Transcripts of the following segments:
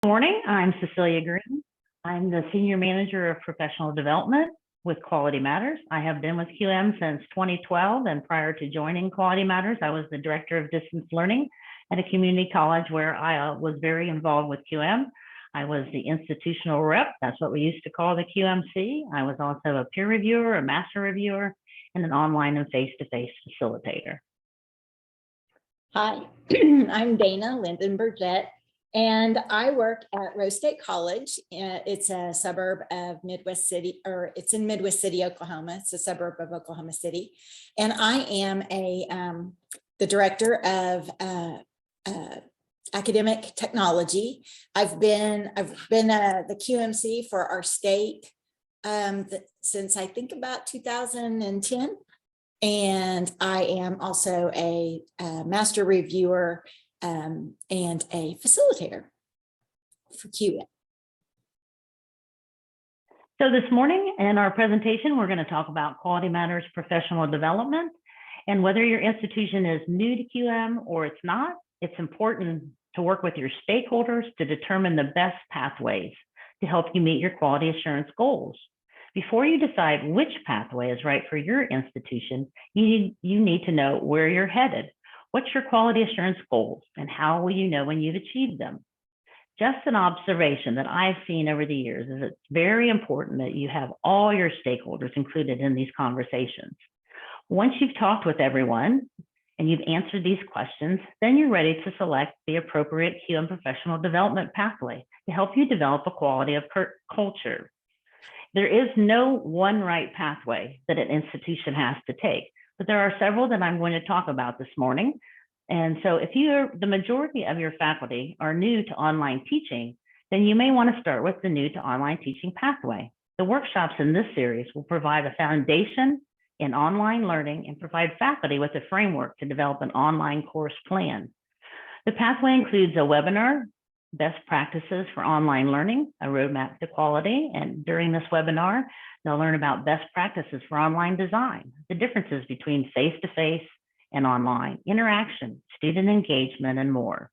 Morning, I'm Cecelia Green. I'm the Senior Manager of Professional Development with Quality Matters. I have been with QM since 2012, and prior to joining Quality Matters, I was the Director of Distance Learning at a community college where I was very involved with QM. I was the institutional rep, that's what we used to call the QMC. I was also a peer reviewer, a master reviewer, and an online and face-to-face facilitator. Hi, I'm Dana Lindon Burgett, and I work at Rose State College. It's a suburb of Midwest City, or it's in Midwest City, Oklahoma. It's a suburb of Oklahoma City. And I am the director of academic technology. I've been the QMC for our state since I think about 2010. And I am also a master reviewer and a facilitator for QM. So this morning in our presentation, we're going to talk about Quality Matters professional development. And whether your institution is new to QM or it's not, it's important to work with your stakeholders to determine the best pathways to help you meet your quality assurance goals. Before you decide which pathway is right for your institution, you need to know where you're headed. What's your quality assurance goals, and how will you know when you've achieved them? Just an observation that I've seen over the years is it's very important that you have all your stakeholders included in these conversations. Once you've talked with everyone and you've answered these questions, then you're ready to select the appropriate QM professional development pathway to help you develop a quality of culture. There is no one right pathway that an institution has to take, but there are several that I'm going to talk about this morning. And so if the majority of your faculty are new to online teaching, then you may want to start with the new to online teaching pathway. The workshops in this series will provide a foundation in online learning and provide faculty with a framework to develop an online course plan. The pathway includes a webinar, best practices for online learning, a roadmap to quality. And during this webinar, they'll learn about best practices for online design, the differences between face-to-face and online, interaction, student engagement, and more.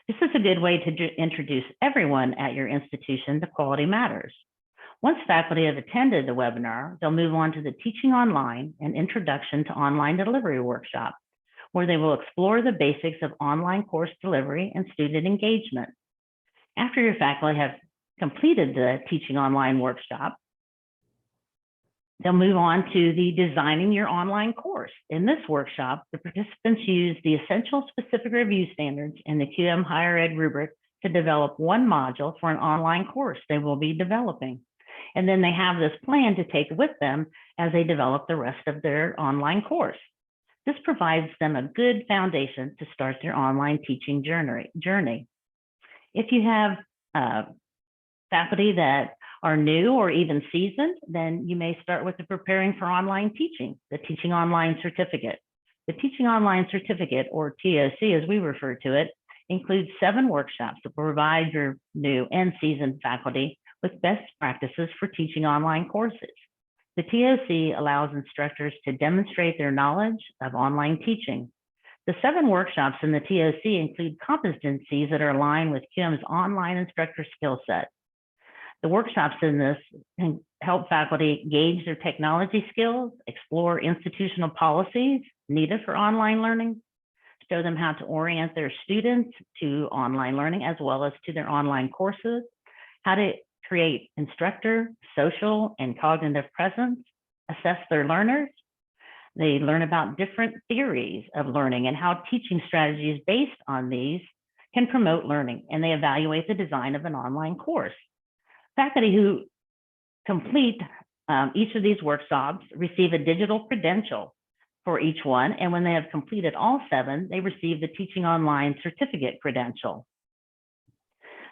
This is a good way to introduce everyone at your institution to Quality Matters. Once faculty have attended the webinar, they'll move on to the Teaching Online and Introduction to Online Delivery workshop, where they will explore the basics of online course delivery and student engagement. After your faculty have completed the Teaching Online workshop, they'll move on to the Designing Your Online Course. In this workshop, the participants use the Essential Specific Review Standards in the QM Higher Ed rubric to develop one module for an online course they will be developing. And then they have this plan to take with them as they develop the rest of their online course. This provides them a good foundation to start their online teaching journey. If you have faculty that are new or even seasoned, then you may start with the Preparing for Online Teaching, the Teaching Online Certificate. The Teaching Online Certificate, or TOC as we refer to it, includes 7 workshops to provide your new and seasoned faculty with best practices for teaching online courses. The TOC allows instructors to demonstrate their knowledge of online teaching. The 7 workshops in the TOC include competencies that are aligned with QM's online instructor skill set. The workshops in this can help faculty gauge their technology skills, explore institutional policies needed for online learning, show them how to orient their students to online learning as well as to their online courses, how to create instructor, social, and cognitive presence, assess their learners. They learn about different theories of learning and how teaching strategies based on these can promote learning, and they evaluate the design of an online course. Faculty who complete each of these workshops receive a digital credential for each one, and when they have completed all 7, they receive the Teaching Online Certificate credential.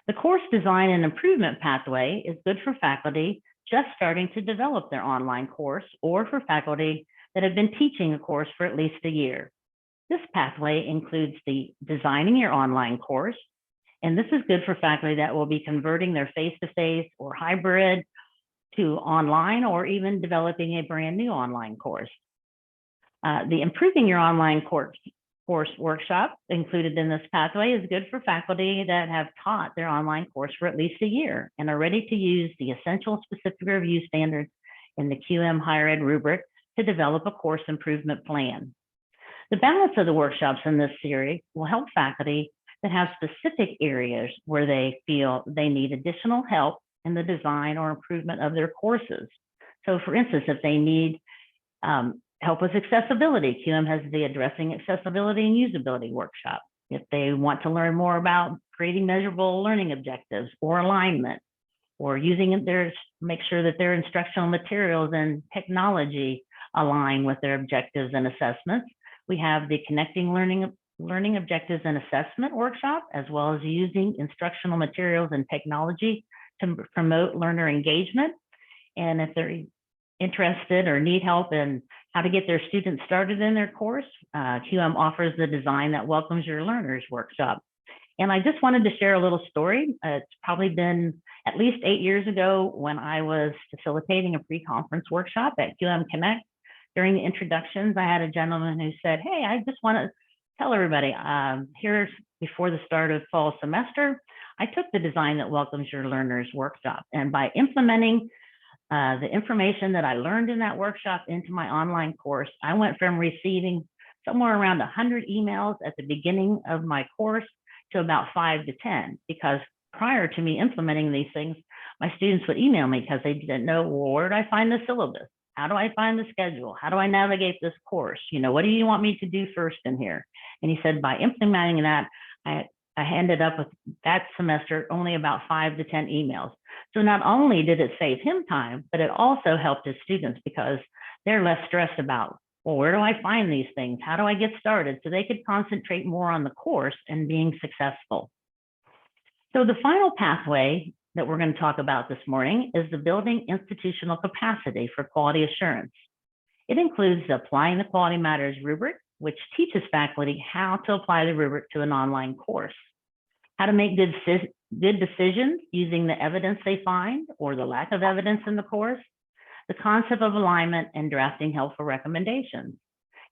The course design and improvement pathway is good for faculty just starting to develop their online course, or for faculty that have been teaching a course for at least a year. This pathway includes the Designing Your Online Course, and this is good for faculty that will be converting their face-to-face or hybrid to online, or even developing a brand new online course. The Improving Your Online Course course workshop included in this pathway is good for faculty that have taught their online course for at least a year and are ready to use the essential specific review standards in the QM Higher Ed rubric to develop a course improvement plan. The balance of the workshops in this series will help faculty that have specific areas where they feel they need additional help in the design or improvement of their courses. So for instance, if they need help with accessibility, QM has the Addressing Accessibility and Usability workshop. If they want to learn more about creating measurable learning objectives or alignment, or using their, make sure that their instructional materials and technology align with their objectives and assessments, we have the Connecting Learning Objectives and Assessment workshop, as well as using instructional materials and technology to promote learner engagement. And if they're interested or need help in how to get their students started in their course, QM offers the Design That Welcomes Your Learners workshop. And I just wanted to share a little story. It's probably been at least 8 years ago when I was facilitating a pre-conference workshop at QM Connect. During the introductions, I had a gentleman who said, "Hey, I just want to tell everybody, here before the start of fall semester, I took the Design That Welcomes Your Learners workshop. And by implementing the information that I learned in that workshop into my online course, I went from receiving somewhere around 100 emails at the beginning of my course to about 5 to 10, because prior to me implementing these things, my students would email me because they didn't know, well, where do I find the syllabus? How do I find the schedule? How do I navigate this course? You know, what do you want me to do first in here?" And he said, by implementing that, I ended up with that semester only about 5 to 10 emails. So not only did it save him time, but it also helped his students because they're less stressed about, well, where do I find these things? How do I get started? So they could concentrate more on the course and being successful. So the final pathway that we're going to talk about this morning is the Building Institutional Capacity for Quality Assurance. It includes the Applying the Quality Matters rubric, which teaches faculty how to apply the rubric to an online course, how to make good decisions using the evidence they find or the lack of evidence in the course, the concept of alignment, and drafting helpful recommendations.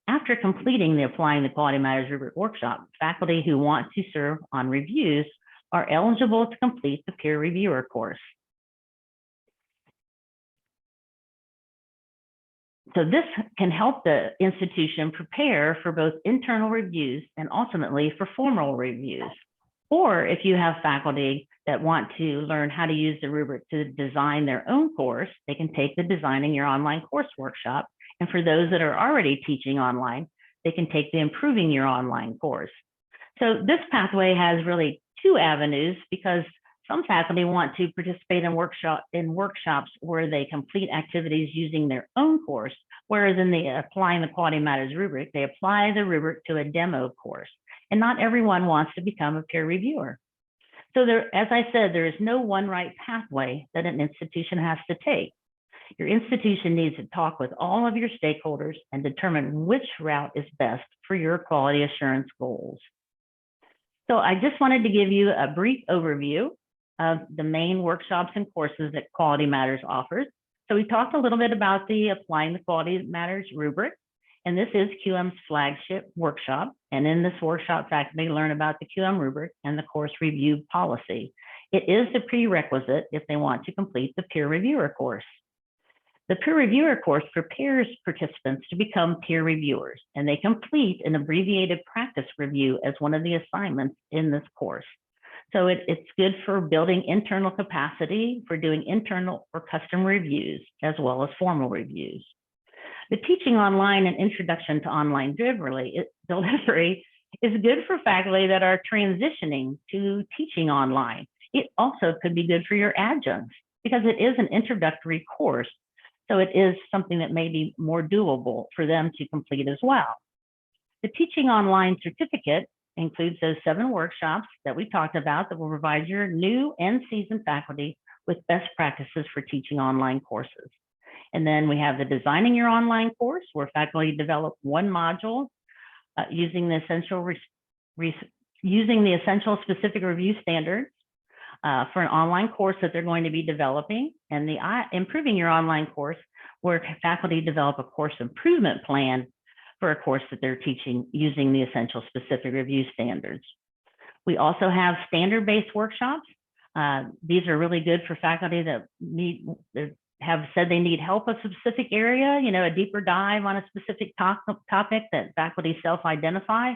After completing the Applying the Quality Matters rubric workshop, faculty who want to serve on reviews are eligible to complete the peer reviewer course. So this can help the institution prepare for both internal reviews and ultimately for formal reviews. Or if you have faculty that want to learn how to use the rubric to design their own course, they can take the Designing Your Online Course workshop. And for those that are already teaching online, they can take the Improving Your Online course. So this pathway has really two avenues, because some faculty want to participate in workshops where they complete activities using their own course, whereas in the Applying the Quality Matters rubric, they apply the rubric to a demo course. And not everyone wants to become a peer reviewer. So there, as I said, there is no one right pathway that an institution has to take. Your institution needs to talk with all of your stakeholders and determine which route is best for your quality assurance goals. So I just wanted to give you a brief overview of the main workshops and courses that Quality Matters offers. So we talked a little bit about the Applying the Quality Matters rubric, and this is QM's flagship workshop. And in this workshop, faculty learn about the QM rubric and the course review policy. It is the prerequisite if they want to complete the peer reviewer course. The peer reviewer course prepares participants to become peer reviewers, and they complete an abbreviated practice review as one of the assignments in this course. So it's good for building internal capacity for doing internal or custom reviews, as well as formal reviews. The Teaching Online and Introduction to Online Delivery is good for faculty that are transitioning to teaching online. It also could be good for your adjuncts because it is an introductory course. So it is something that may be more doable for them to complete as well. The Teaching Online certificate includes those 7 workshops that we talked about that will provide your new and seasoned faculty with best practices for teaching online courses. And then we have the Designing Your Online course, where faculty develop one module using the essential specific review standards for an online course that they're going to be developing, and the Improving Your Online course, where faculty develop a course improvement plan for a course that they're teaching using the essential specific review standards. We also have standard-based workshops. These are really good for faculty that have said they need help with a specific area, a deeper dive on a specific topic that faculty self-identify.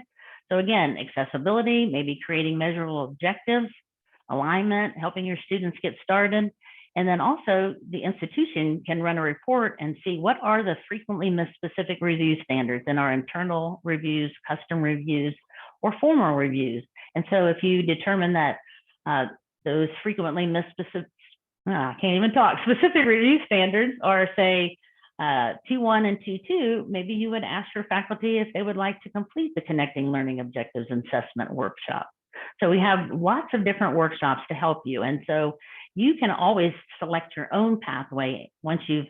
So again, accessibility, maybe creating measurable objectives, alignment, helping your students get started. And then also the institution can run a report and see what are the frequently missed specific review standards in our internal reviews, custom reviews, or formal reviews. And so if you determine that those frequently missed specific, specific review standards are, say, 2.1 and 2.2, maybe you would ask your faculty if they would like to complete the Connecting Learning Objectives Assessment workshop. So we have lots of different workshops to help you. And so you can always select your own pathway once you've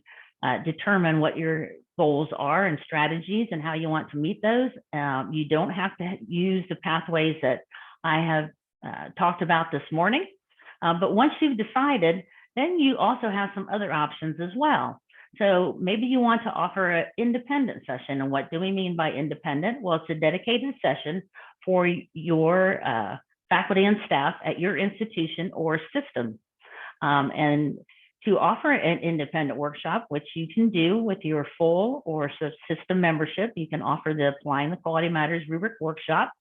determined what your goals are and strategies and how you want to meet those. You don't have to use the pathways that I have talked about this morning. But once you've decided, then you also have some other options as well. So maybe you want to offer an independent session. And what do we mean by independent? Well, it's a dedicated session for your faculty and staff at your institution or system. And to offer an independent workshop, which you can do with your full or system membership, you can offer the Applying the Quality Matters rubric workshop.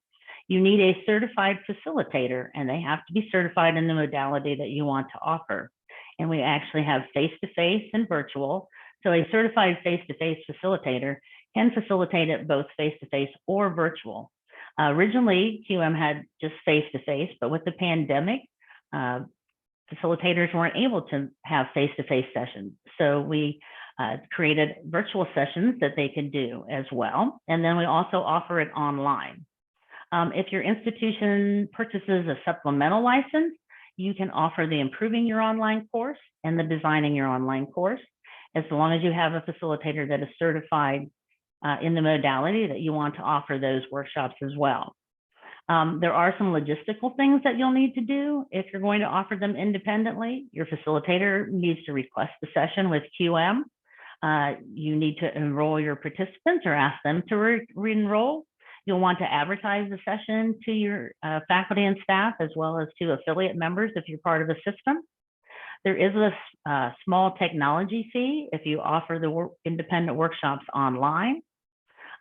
You need a certified facilitator, and they have to be certified in the modality that you want to offer. And we actually have face-to-face and virtual. So a certified face-to-face facilitator can facilitate it both face-to-face or virtual. Originally, QM had just face-to-face, but with the pandemic, facilitators weren't able to have face-to-face sessions. So we created virtual sessions that they could do as well. And then we also offer it online. If your institution purchases a supplemental license, you can offer the Improving Your Online course and the Designing Your Online course, as long as you have a facilitator that is certified in the modality that you want to offer those workshops as well. There are some logistical things that you'll need to do if you're going to offer them independently. Your facilitator needs to request the session with QM. You need to enroll your participants or ask them to re-enroll. You'll want to advertise the session to your faculty and staff, as well as to affiliate members if you're part of the system. There is a small technology fee if you offer the independent workshops online.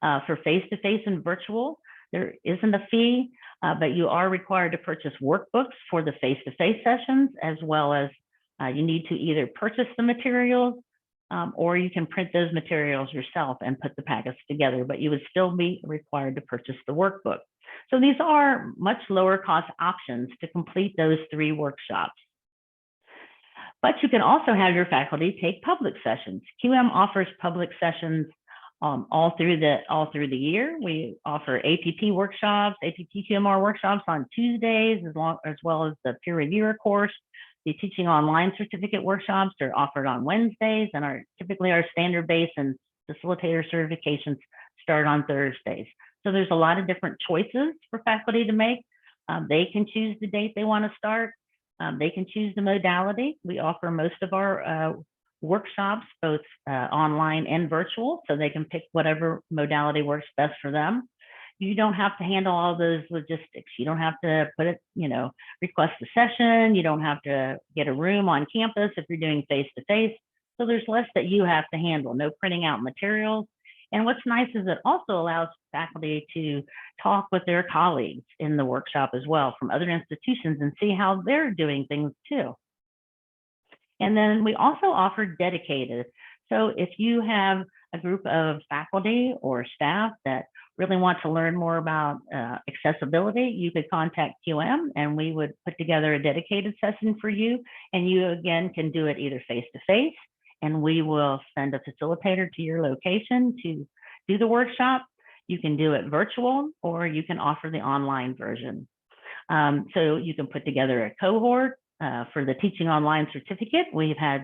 For face-to-face and virtual, there isn't a fee, but you are required to purchase workbooks for the face-to-face sessions, as well as you need to either purchase the materials or you can print those materials yourself and put the packets together, but you would still be required to purchase the workbook. So these are much lower cost options to complete those 3 workshops. But you can also have your faculty take public sessions. QM offers public sessions all through the year. We offer APP workshops, APP QMR workshops on Tuesdays, as well as the peer reviewer course. The teaching online certificate workshops are offered on Wednesdays, and typically our standard base and facilitator certifications start on Thursdays. So there's a lot of different choices for faculty to make. They can choose the date they want to start. They can choose the modality. We offer most of our workshops, both online and virtual, so they can pick whatever modality works best for them. You don't have to handle all those logistics. You don't have to put it, request a session. You don't have to get a room on campus if you're doing face-to-face. So there's less that you have to handle, no printing out materials. And what's nice is it also allows faculty to talk with their colleagues in the workshop as well from other institutions and see how they're doing things too. And then we also offer dedicated. So if you have a group of faculty or staff that really want to learn more about accessibility, you could contact QM and we would put together a dedicated session for you. And you again can do it either face-to-face, and we will send a facilitator to your location to do the workshop. You can do it virtual, or you can offer the online version. So you can put together a cohort for the teaching online certificate. We've had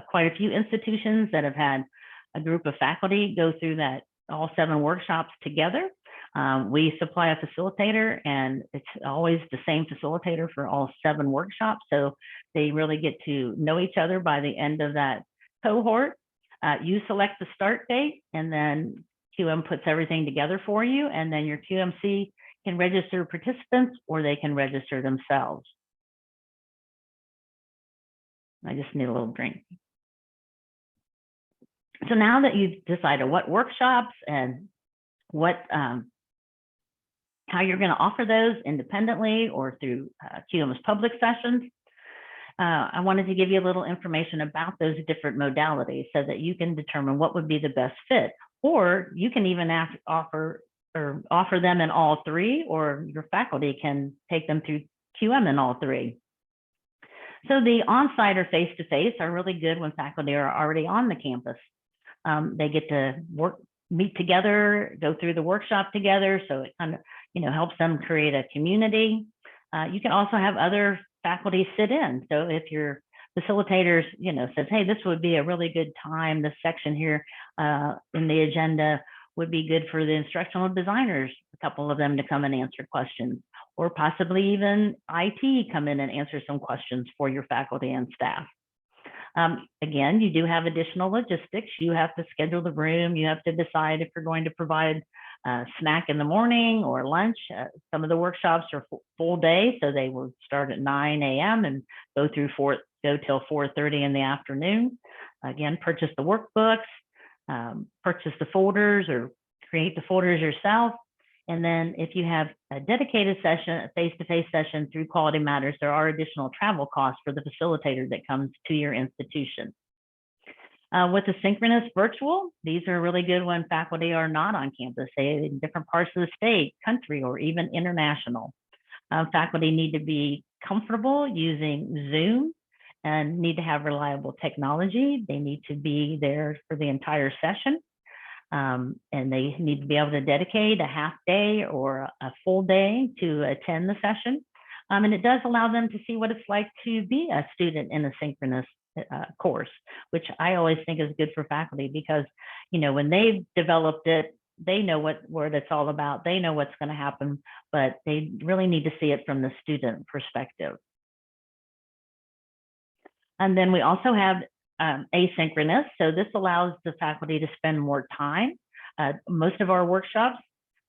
quite a few institutions that have had a group of faculty go through all 7 workshops together. We supply a facilitator, and it's always the same facilitator for all 7 workshops. So they really get to know each other by the end of that cohort. You select the start date, and then QM puts everything together for you, and then your QMC can register participants or they can register themselves. I just need a little drink. So now that you've decided what workshops and what how you're going to offer those independently or through QM's public sessions, I wanted to give you a little information about those different modalities so that you can determine what would be the best fit. Or you can even offer them in all three, or your faculty can take them through QM in all three. So the on-site or face-to-face are really good when faculty are already on the campus. They get to meet together, go through the workshop together, so it kind of helps them create a community. You can also have other faculty sit in. So if your facilitators, says, hey, this would be a really good time, this section here in the agenda would be good for the instructional designers, a couple of them to come and answer questions, or possibly even IT come in and answer some questions for your faculty and staff. Again, you do have additional logistics. You have to schedule the room. You have to decide if you're going to provide snack in the morning or lunch. Some of the workshops are full day, so they will start at 9 a.m. and go till 4:30 in the afternoon. Again, purchase the workbooks, purchase the folders or create the folders yourself. And then if you have a dedicated session, a face-to-face session through Quality Matters, there are additional travel costs for the facilitator that comes to your institution. With the synchronous virtual, these are really good when faculty are not on campus, say in different parts of the state, country, or even international. Faculty need to be comfortable using Zoom and need to have reliable technology. They need to be there for the entire session. And they need to be able to dedicate a half day or a full day to attend the session. And it does allow them to see what it's like to be a student in a synchronous course, which I always think is good for faculty because, when they've developed it, they know what it's all about. They know what's going to happen, but they really need to see it from the student perspective. And then we also have asynchronous. So this allows the faculty to spend more time. Most of our workshops,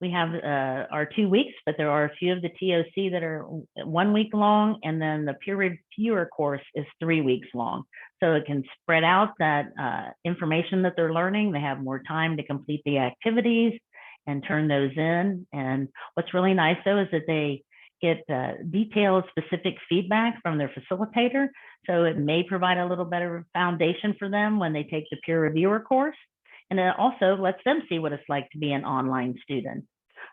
we have are 2 weeks, but there are a few of the TOC that are 1 week long, and then the peer reviewer course is 3 weeks long. So it can spread out that information that they're learning. They have more time to complete the activities and turn those in. And what's really nice though is that they get detailed, specific feedback from their facilitator. So it may provide a little better foundation for them when they take the peer reviewer course. And it also lets them see what it's like to be an online student.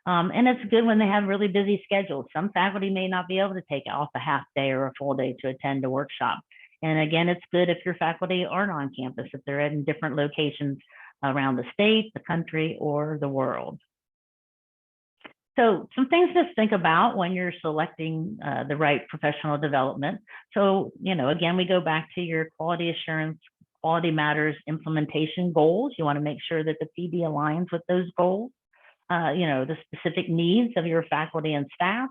And it's good when they have really busy schedules. Some faculty may not be able to take off a half day or a full day to attend a workshop. And again, it's good if your faculty aren't on campus, if they're in different locations around the state, the country, or the world. So some things to think about when you're selecting the right professional development. So, again, we go back to your quality assurance, Quality Matters implementation goals. You want to make sure that the PD aligns with those goals. The specific needs of your faculty and staff.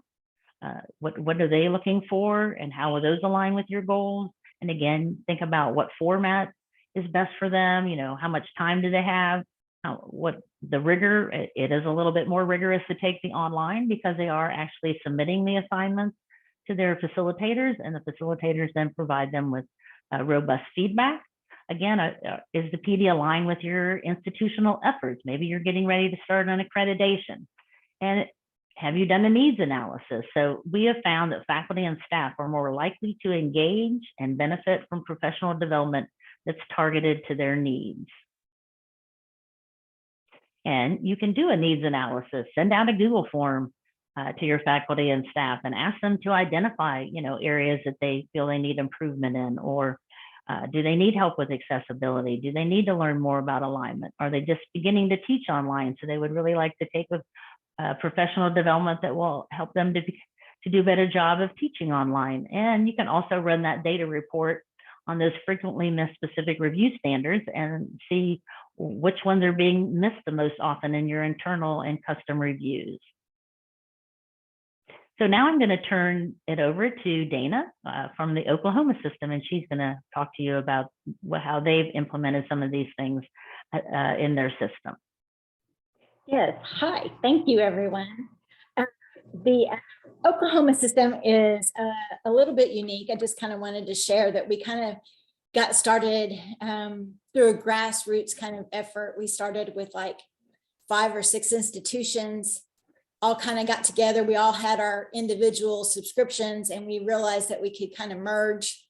What are they looking for and how will those align with your goals? And again, think about what format is best for them. How much time do they have? What the rigor, it is a little bit more rigorous to take the online because they are actually submitting the assignments to their facilitators, and the facilitators then provide them with robust feedback. Again, is the PD aligned with your institutional efforts? Maybe you're getting ready to start an accreditation. And have you done a needs analysis? So we have found that faculty and staff are more likely to engage and benefit from professional development that's targeted to their needs. And you can do a needs analysis, send out a Google form to your faculty and staff and ask them to identify, areas that they feel they need improvement in, or do they need help with accessibility? Do they need to learn more about alignment? Are they just beginning to teach online? So they would really like to take a professional development that will help them to do a better job of teaching online. And you can also run that data report on those frequently missed specific review standards and see which ones are being missed the most often in your internal and custom reviews. So now I'm going to turn it over to Dana from the Oklahoma system, and she's going to talk to you about how they've implemented some of these things in their system. Yes, hi, thank you, everyone. Uh, The Oklahoma system is a little bit unique. I just kind of wanted to share that we kind of got started through a grassroots kind of effort. We started with like 5 or 6 institutions, all kind of got together. We all had our individual subscriptions, and we realized that we could kind of merge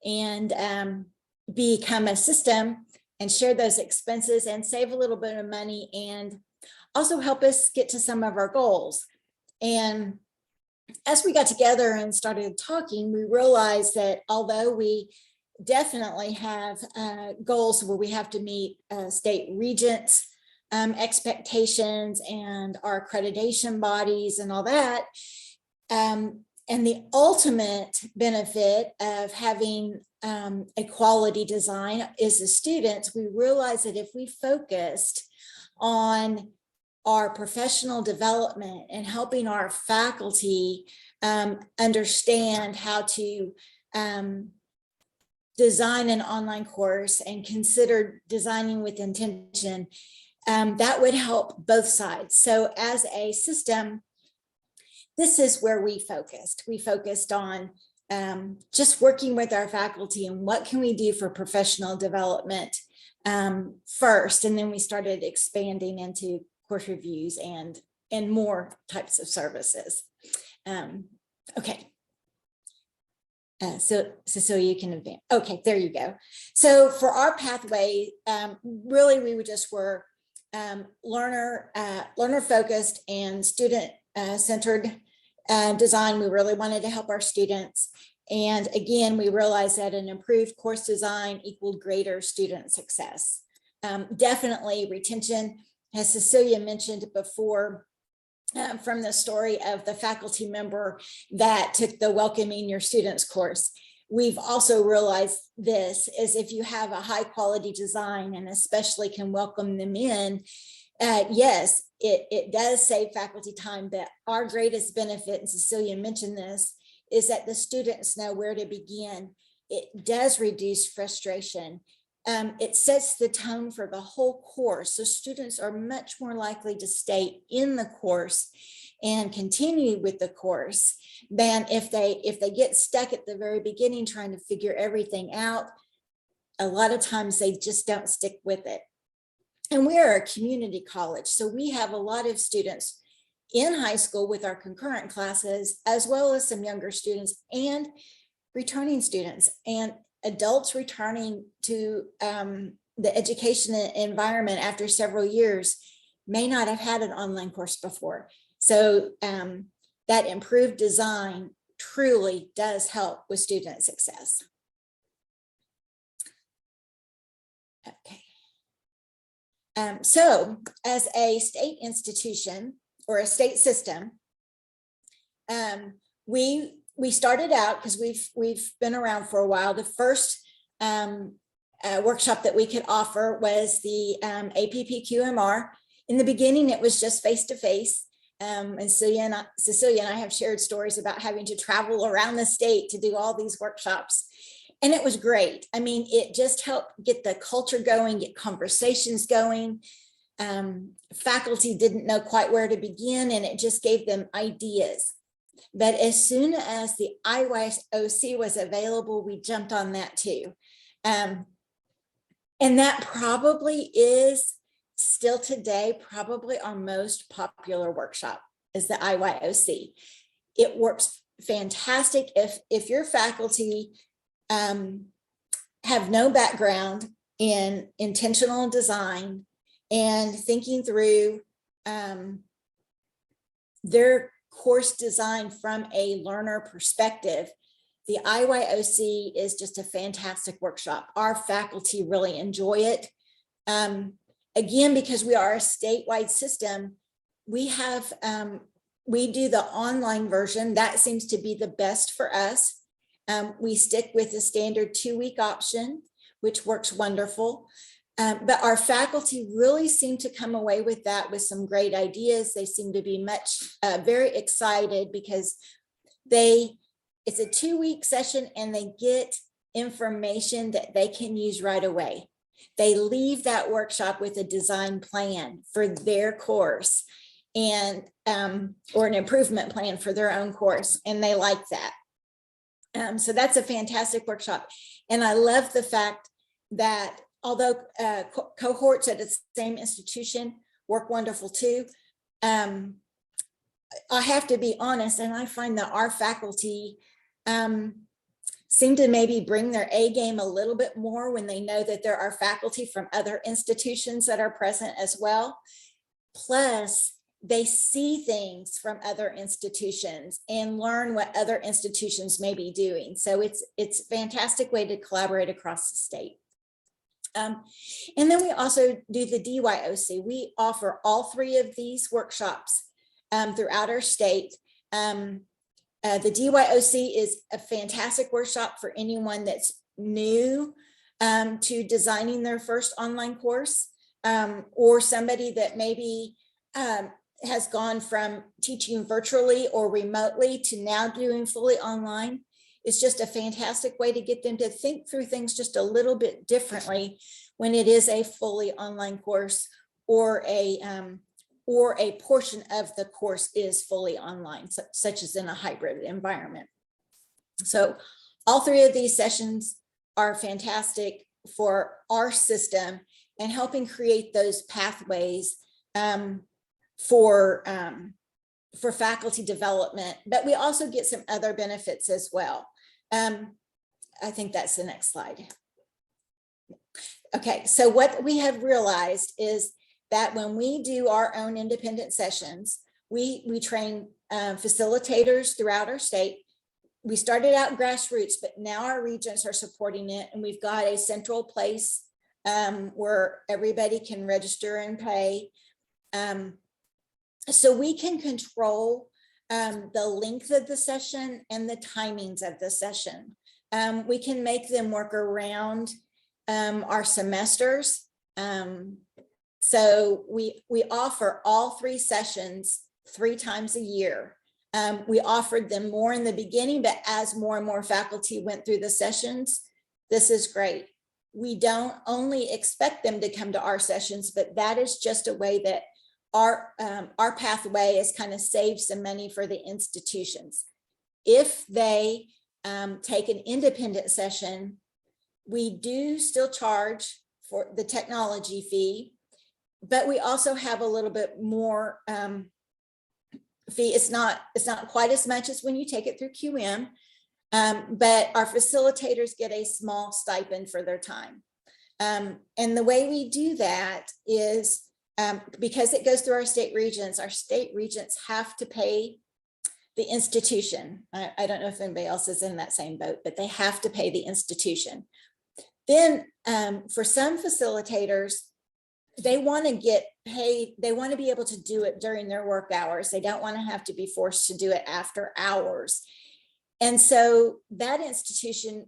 and become a system and share those expenses and save a little bit of money and also help us get to some of our goals. And as we got together and started talking, we realized that although we definitely have goals where we have to meet state regents expectations and our accreditation bodies and all that, and the ultimate benefit of having a quality design is the students, we realize that if we focused on our professional development and helping our faculty understand how to design an online course and consider designing with intention, that would help both sides. So as a system, this is where we focused. We focused on just working with our faculty and what can we do for professional development first, and then we started expanding into course reviews and more types of services. Okay. So Cecelia, you can advance. Okay, there you go. So for our pathway, really we just were learner focused and student centered design. We really wanted to help our students. And again, we realized that an improved course design equaled greater student success. Definitely retention, as Cecelia mentioned before, from the story of the faculty member that took the Welcoming Your Students course. We've also realized this is if you have a high quality design and especially can welcome them in, yes, it does save faculty time, but our greatest benefit, and Cecelia mentioned this, is that the students know where to begin. It does reduce frustration. It sets the tone for the whole course. So students are much more likely to stay in the course and continue with the course than if they get stuck at the very beginning trying to figure everything out. A lot of times they just don't stick with it. And we are a community college, so we have a lot of students in high school with our concurrent classes, as well as some younger students and returning students and adults returning to the education environment after several years may not have had an online course before. So that improved design truly does help with student success. Okay. So as a state institution or a state system, we started out because we've been around for a while. The first workshop that we could offer was the APPQMR. In the beginning, it was just face-to-face. And Cecelia and I have shared stories about having to travel around the state to do all these workshops. And it was great. I mean, it just helped get the culture going, get conversations going. Faculty didn't know quite where to begin, and it just gave them ideas. But as soon as the IYOC was available, we jumped on that too. And that probably is still today, probably our most popular workshop is the IYOC. It works fantastic if your faculty have no background in intentional design and thinking through their course design from a learner perspective. The IYOC is just a fantastic workshop. Our faculty really enjoy it. Again, because we are a statewide system, we have we do the online version. That seems to be the best for us. We stick with the standard 2-week option, which works wonderful. But our faculty really seem to come away with that with some great ideas. They seem to be very excited because it's a 2-week session and they get information that they can use right away. They leave that workshop with a design plan for their course and or an improvement plan for their own course, and they like that. So that's a fantastic workshop. And I love the fact that although cohorts at the same institution work wonderful too, I have to be honest, and I find that our faculty seem to maybe bring their A game a little bit more when they know that there are faculty from other institutions that are present as well. Plus, they see things from other institutions and learn what other institutions may be doing. So it's a fantastic way to collaborate across the state. And then we also do the DYOC. We offer all three of these workshops throughout our state. The DYOC is a fantastic workshop for anyone that's new to designing their first online course, or somebody that maybe has gone from teaching virtually or remotely to now doing fully online. It's just a fantastic way to get them to think through things just a little bit differently when it is a fully online course, or a portion of the course is fully online, such as in a hybrid environment. So all three of these sessions are fantastic for our system and helping create those pathways for faculty development, but we also get some other benefits as well. I think that's the next slide. Okay, so what we have realized is that when we do our own independent sessions, we train facilitators throughout our state. We started out grassroots, but now our regions are supporting it, and we've got a central place where everybody can register and pay. So we can control the length of the session and the timings of the session. We can make them work around our semesters. So we offer all three sessions 3 times a year. We offered them more in the beginning, but as more and more faculty went through the sessions, this is great. We don't only expect them to come to our sessions, but that is just a way that our pathway is kind of save some money for the institutions. If they take an independent session, we do still charge for the technology fee, but we also have a little bit more fee. It's not quite as much as when you take it through QM, but our facilitators get a small stipend for their time. And the way we do that is because it goes through our state regents have to pay the institution. I don't know if anybody else is in that same boat, but they have to pay the institution. Then for some facilitators, they want to get paid. They want to be able to do it during their work hours. They don't want to have to be forced to do it after hours. And so that institution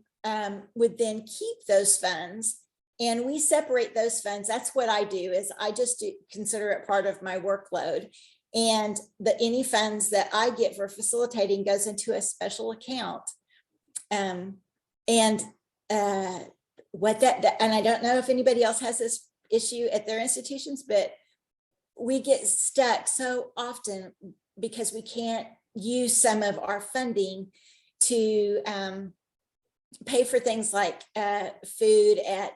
would then keep those funds, and we separate those funds. That's what I do, is I just consider it part of my workload. And any funds that I get for facilitating goes into a special account. And what and I don't know if anybody else has this issue at their institutions, but we get stuck so often because we can't use some of our funding to pay for things like food at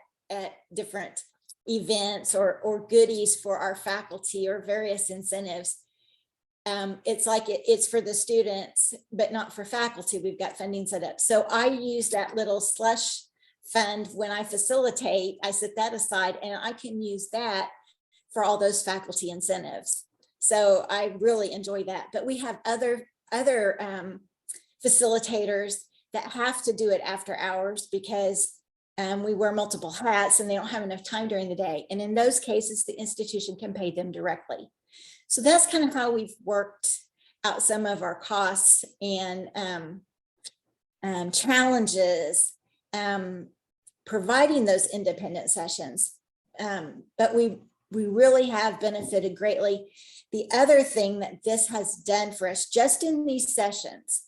different events, or goodies for our faculty, or various incentives. It's like it's for the students, but not for faculty. We've got funding set up. So I use that little slush fund when I facilitate. I set that aside, and I can use that for all those faculty incentives. So I really enjoy that. But we have other facilitators that have to do it after hours because we wear multiple hats and they don't have enough time during the day. And in those cases, the institution can pay them directly. So that's kind of how we've worked out some of our costs and challenges providing those independent sessions. But we really have benefited greatly. The other thing that this has done for us just in these sessions,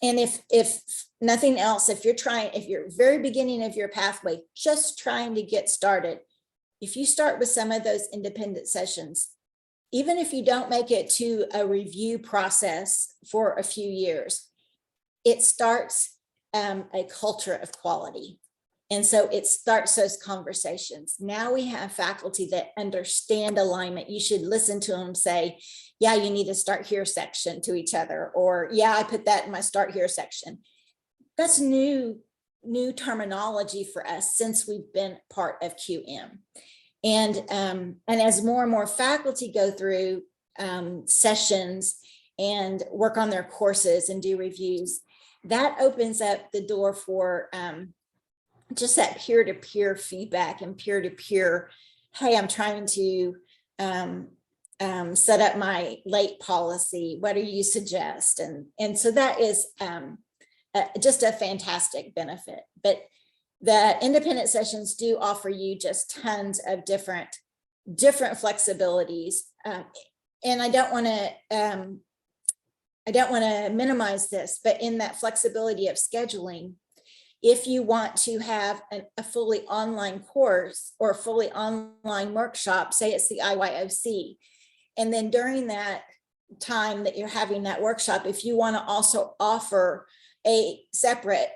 And if nothing else, if you're very beginning of your pathway, just trying to get started, if you start with some of those independent sessions, even if you don't make it to a review process for a few years, it starts a culture of quality. And so it starts those conversations. Now we have faculty that understand alignment. You should listen to them say, yeah, you need to start here section to each other, or yeah, I put that in my start here section. That's new terminology for us since we've been part of QM. And as more and more faculty go through sessions and work on their courses and do reviews, that opens up the door for just that peer-to-peer feedback and peer-to-peer, hey, I'm trying to set up my late policy. What do you suggest? And so that is just a fantastic benefit. But the independent sessions do offer you just tons of different flexibilities. And I don't want to minimize this, but in that flexibility of scheduling, if you want to have a fully online course or a fully online workshop, say it's the IYOC, and then during that time that you're having that workshop, if you want to also offer a separate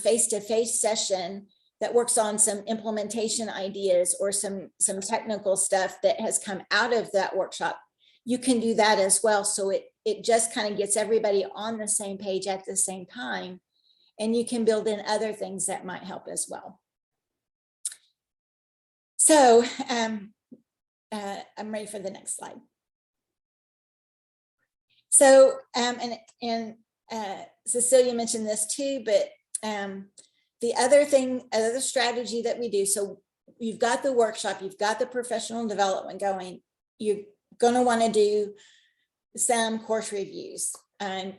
face-to-face session that works on some implementation ideas or some technical stuff that has come out of that workshop, you can do that as well. So it just kind of gets everybody on the same page at the same time. And you can build in other things that might help as well. So I'm ready for the next slide. So, Cecelia mentioned this too, but the other strategy that we do, so you've got the workshop, you've got the professional development going, you're going to want to do some course reviews. And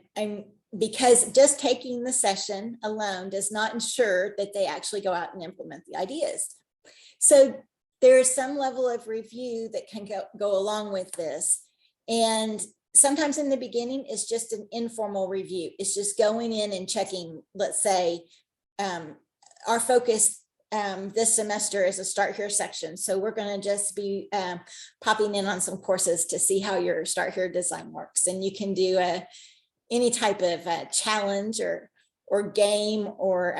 because just taking the session alone does not ensure that they actually go out and implement the ideas. So there is some level of review that can go along with this. And sometimes in the beginning, it's just an informal review. It's just going in and checking, let's say, our focus this semester is a start here section. So we're going to just be popping in on some courses to see how your start here design works. And you can do any type of challenge or game or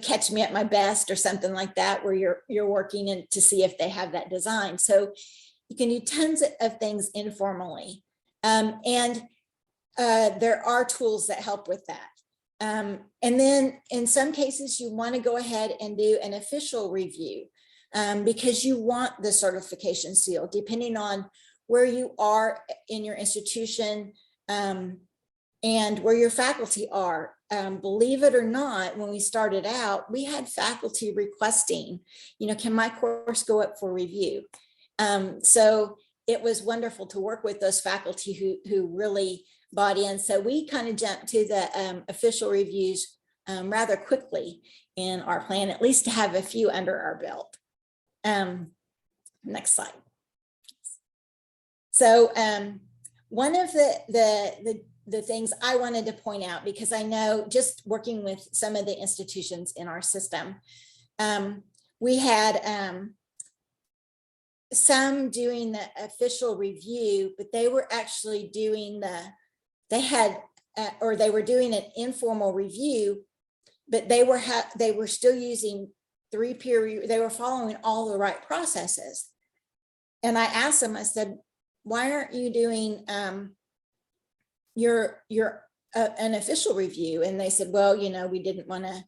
catch me at my best or something like that, where you're working in to see if they have that design. So you can do tons of things informally. And there are tools that help with that. And then in some cases, you want to go ahead and do an official review because you want the certification seal, depending on where you are in your institution and where your faculty are. Believe it or not, when we started out, we had faculty requesting, can my course go up for review? So it was wonderful to work with those faculty who really bought in. So we kind of jumped to the official reviews rather quickly in our plan, at least to have a few under our belt. Next slide. So one of the things I wanted to point out, because I know just working with some of the institutions in our system, we had some doing the official review, but they were actually doing they were doing an informal review, but they were still using 3 peer review. They were following all the right processes. And I asked them, I said, why aren't you doing an official review? And they said, well, we didn't want to,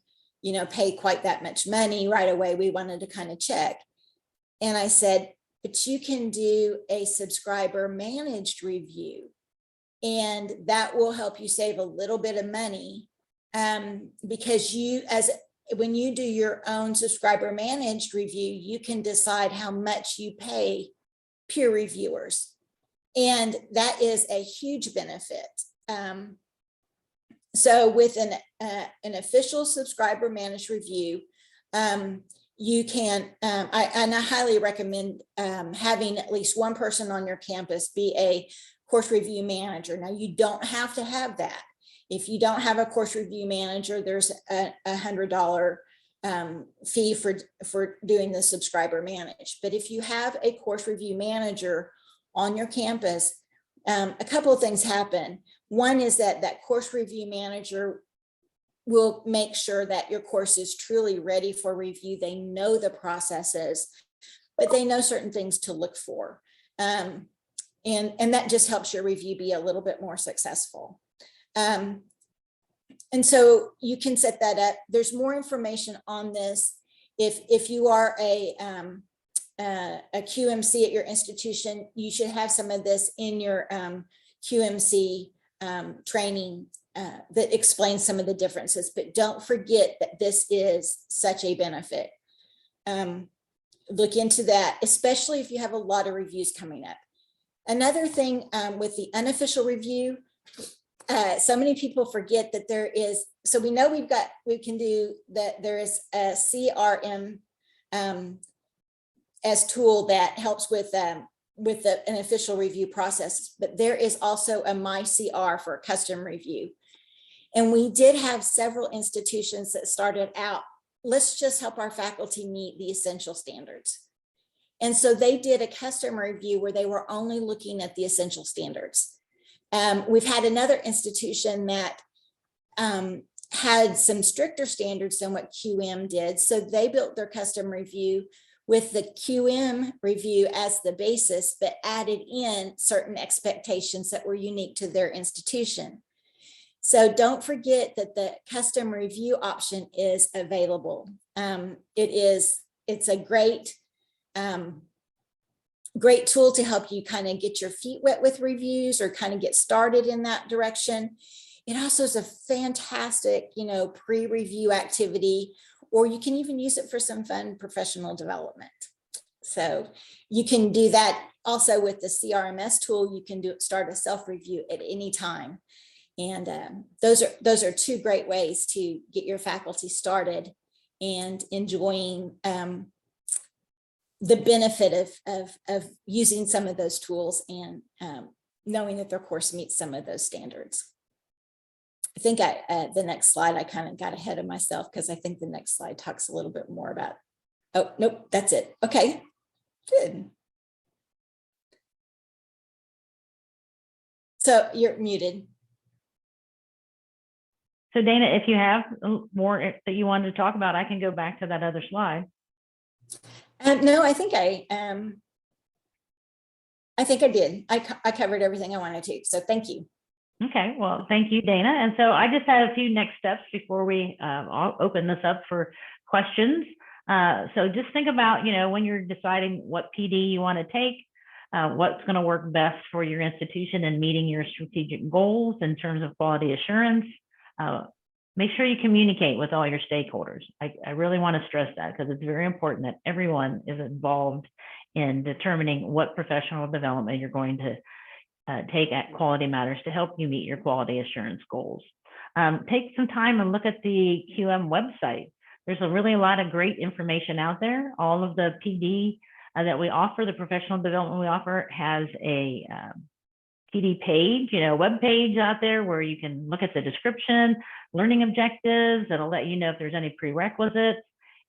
pay quite that much money right away. We wanted to kind of check. And I said, but you can do a subscriber managed review, and that will help you save a little bit of money because when you do your own subscriber managed review, you can decide how much you pay peer reviewers. And that is a huge benefit. So with an official subscriber managed review, you can, and I highly recommend having at least one person on your campus be a course review manager. Now, you don't have to have that. If you don't have a course review manager, there's a $100 fee for doing the subscriber manage. But if you have a course review manager on your campus, a couple of things happen. One is that that course review manager will make sure that your course is truly ready for review. They know the processes, but they know certain things to look for. And that just helps your review be a little bit more successful. And so you can set that up. There's more information on this. If you are a QMC at your institution, you should have some of this in your QMC training that explains some of the differences, but don't forget that this is such a benefit. Look into that, especially if you have a lot of reviews coming up. Another thing with the unofficial review, so many people forget that there is, so we know we can do that. There is a CRM as tool that helps with an official review process, but there is also a MyCR for a custom review. And we did have several institutions that started out, let's just help our faculty meet the essential standards. And so they did a custom review where they were only looking at the essential standards. We've had another institution that had some stricter standards than what QM did. So they built their custom review with the QM review as the basis, but added in certain expectations that were unique to their institution. So don't forget that the custom review option is available. It's a great tool to help you kind of get your feet wet with reviews or kind of get started in that direction. It also is a fantastic, pre-review activity, or you can even use it for some fun professional development. So you can do that also with the CRMS tool. You can start a self-review at any time. And those are two great ways to get your faculty started and enjoying the benefit of using some of those tools and knowing that their course meets some of those standards. I think the next slide, I kind of got ahead of myself because I think the next slide talks a little bit more about, oh, nope, that's it. Okay, good. So you're muted. So Dana, if you have more that you wanted to talk about, I can go back to that other slide. No, I think I did. I covered everything I wanted to. So thank you. Okay, well, thank you, Dana. And so I just had a few next steps before we open this up for questions. So just think about, when you're deciding what PD you want to take, what's going to work best for your institution and meeting your strategic goals in terms of quality assurance. Make sure you communicate with all your stakeholders. I really want to stress that because it's very important that everyone is involved in determining what professional development you're going to take at Quality Matters to help you meet your quality assurance goals. Take some time and look at the QM website. There's a lot of great information out there. All of the PD that we offer, the professional development we offer, has a PD page, web page out there where you can look at the description, learning objectives. It'll let you know if there's any prerequisites.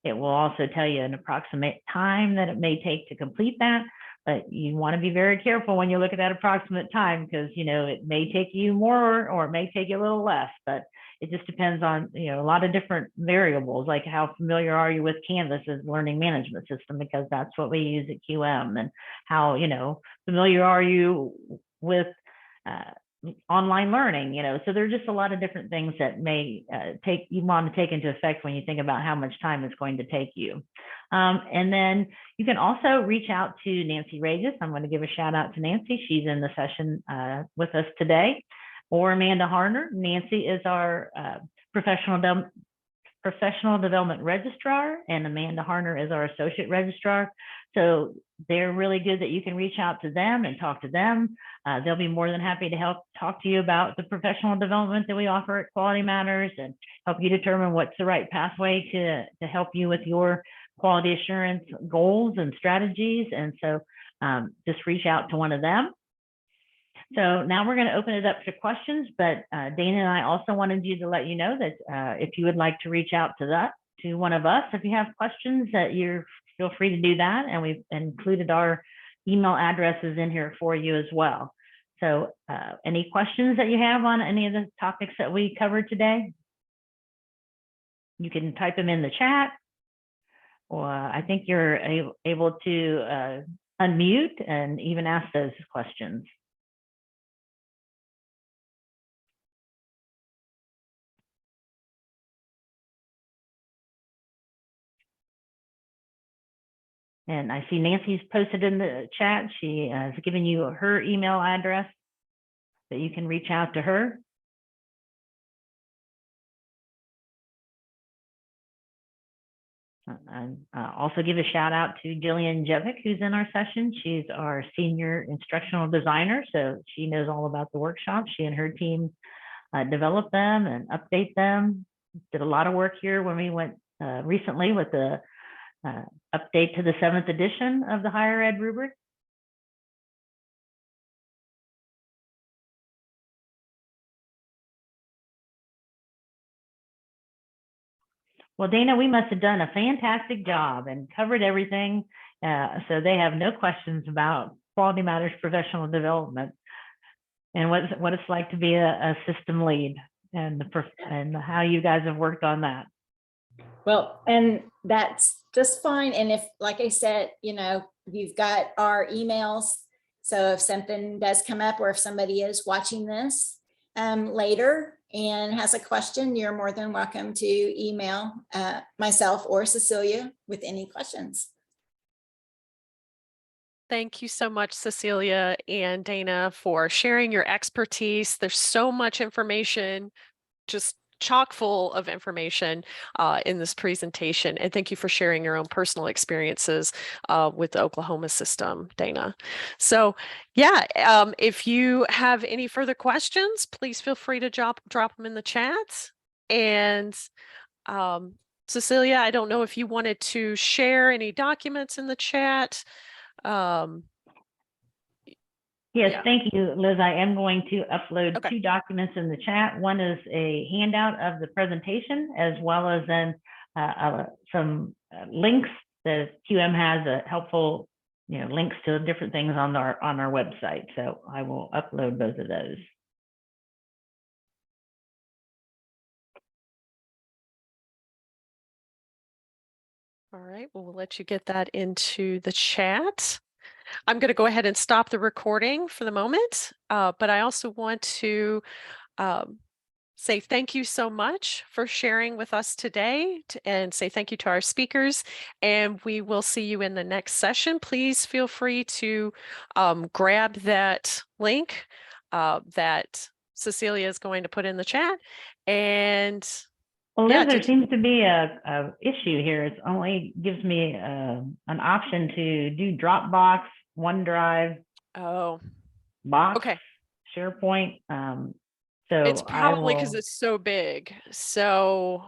It will also tell you an approximate time that it may take to complete that. But you want to be very careful when you look at that approximate time because, it may take you more or it may take you a little less, but it just depends on, a lot of different variables, like how familiar are you with Canvas's learning management system, because that's what we use at QM, and how, familiar are you with online learning, so there's just a lot of different things that may you want to take into effect when you think about how much time it's going to take you. And then you can also reach out to Nancy Regis. I'm going to give a shout out to Nancy. She's in the session with us today, or Amanda Harner. Nancy is our professional development registrar, and Amanda Harner is our associate registrar. So they're really good that you can reach out to them and talk to them. They'll be more than happy to help talk to you about the professional development that we offer at Quality Matters and help you determine what's the right pathway to help you with your quality assurance goals and strategies. And so just reach out to one of them. So now we're going to open it up to questions, but Dana and I also wanted you to let you know that if you would like to reach out to one of us, if you have questions, that you're feel free to do that. And we've included our email addresses in here for you as well. So any questions that you have on any of the topics that we covered today, you can type them in the chat, or I think you're able to unmute and even ask those questions. And I see Nancy's posted in the chat. She has given you her email address that you can reach out to her. And also give a shout out to Jillian Jevick, who's in our session. She's our senior instructional designer, so she knows all about the workshops. She and her team develop them and update them. Did a lot of work here when we went recently with the update to the 7th edition of the higher ed rubric. Well, Dana, we must have done a fantastic job and covered everything. So they have no questions about Quality Matters professional development and what it's like to be a system lead and how you guys have worked on that. Well, and that's just fine. And if, like I said, you've got our emails. So if something does come up, or if somebody is watching this later and has a question, you're more than welcome to email myself or Cecelia with any questions. Thank you so much, Cecelia and Dana, for sharing your expertise. There's so much information, just chock full of information in this presentation. And thank you for sharing your own personal experiences with the Oklahoma system, Dana. So yeah, if you have any further questions, please feel free to drop them in the chat. And Cecelia, I don't know if you wanted to share any documents in the chat. Yes, Yeah. thank you, Liz. I am going to upload Okay. 2 documents in the chat. One is a handout of the presentation, as well as then some links that QM has helpful, links to different things on our website. So I will upload both of those. All right, well, we'll let you get that into the chat. I'm going to go ahead and stop the recording for the moment, but I also want to say thank you so much for sharing with us today, and say thank you to our speakers, and we will see you in the next session. Please feel free to grab that link that Cecelia is going to put in the chat. And well, Liz, yeah, there seems to be a issue here. It only gives me an option to do Dropbox, OneDrive, Box, okay. SharePoint. So It's probably because will... it's so big. So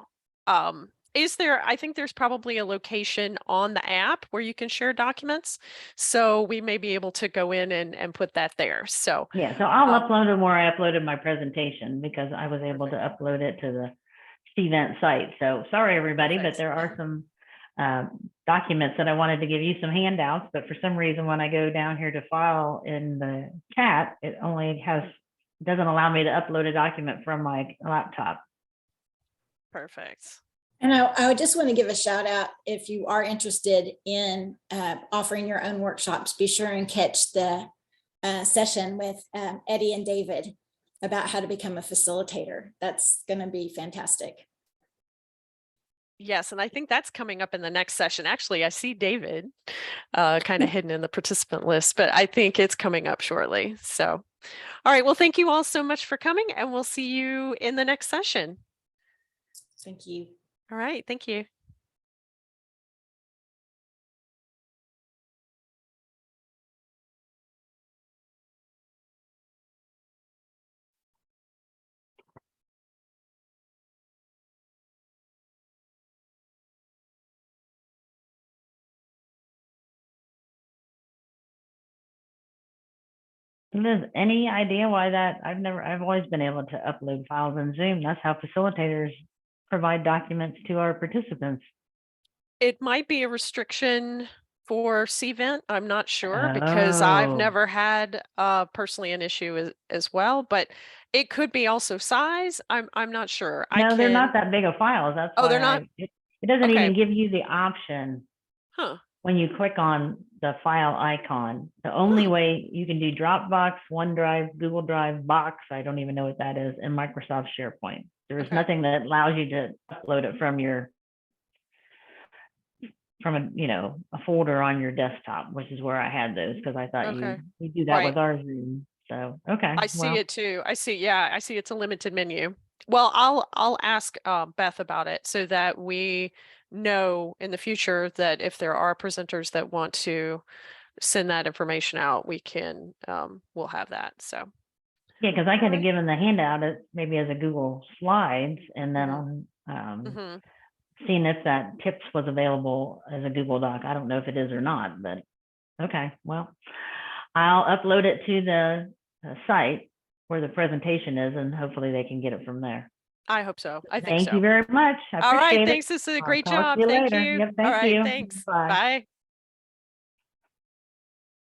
I think there's probably a location on the app where you can share documents. So we may be able to go in and put that there. So yeah, so I'll upload them where I uploaded my presentation, because I was able to upload it to the event site. So sorry, everybody, perfect. but there are some documents that I wanted to give you some handouts, but for some reason, when I go down here to file in the chat, it only doesn't allow me to upload a document from my laptop. Perfect. And I just want to give a shout out, if you are interested in offering your own workshops, be sure and catch the session with Eddie and David about how to become a facilitator. That's going to be fantastic. Yes, and I think that's coming up in the next session. Actually, I see David kind of hidden in the participant list, but I think it's coming up shortly. So, all right, well, thank you all so much for coming, and we'll see you in the next session. Thank you. All right, thank you. Liz, any idea why that? I've always been able to upload files in Zoom. That's how facilitators provide documents to our participants. It might be a restriction for CVent. I'm not sure because I've Oh, never had personally an issue as well, but it could be also size. I'm not sure. I no, they're not can. that big of files. That's Oh, why they're not. it doesn't Okay. even give you the option Huh. when you click on the file icon. The only Hmm. way you can do Dropbox, OneDrive, Google Drive, Box, I don't even know what that is, and Microsoft SharePoint. There's Okay. nothing that allows you to upload it from a folder on your desktop, which is where I had those because I thought Okay. we do that Right. with our Zoom. So okay, I see well, it too. I see. Yeah, I see it's a limited menu. Well, I'll ask Beth about it so that we know in the future that if there are presenters that want to send that information out, we can we'll have that. So, yeah, because I all could have right. given the handout as maybe as a Google Slides, and then Mm-hmm. on Mm-hmm. seeing if that tips was available as a Google Doc. I don't know if it is or not, but okay, well, I'll upload it to the site where the presentation is, and hopefully they can get it from there. I hope so. I think Thank you so. very much. I All right. appreciate it. Thanks. This is a I'll great talk to job. you Thank later. you. Yep, All thank right. you. Thanks. Bye. Bye.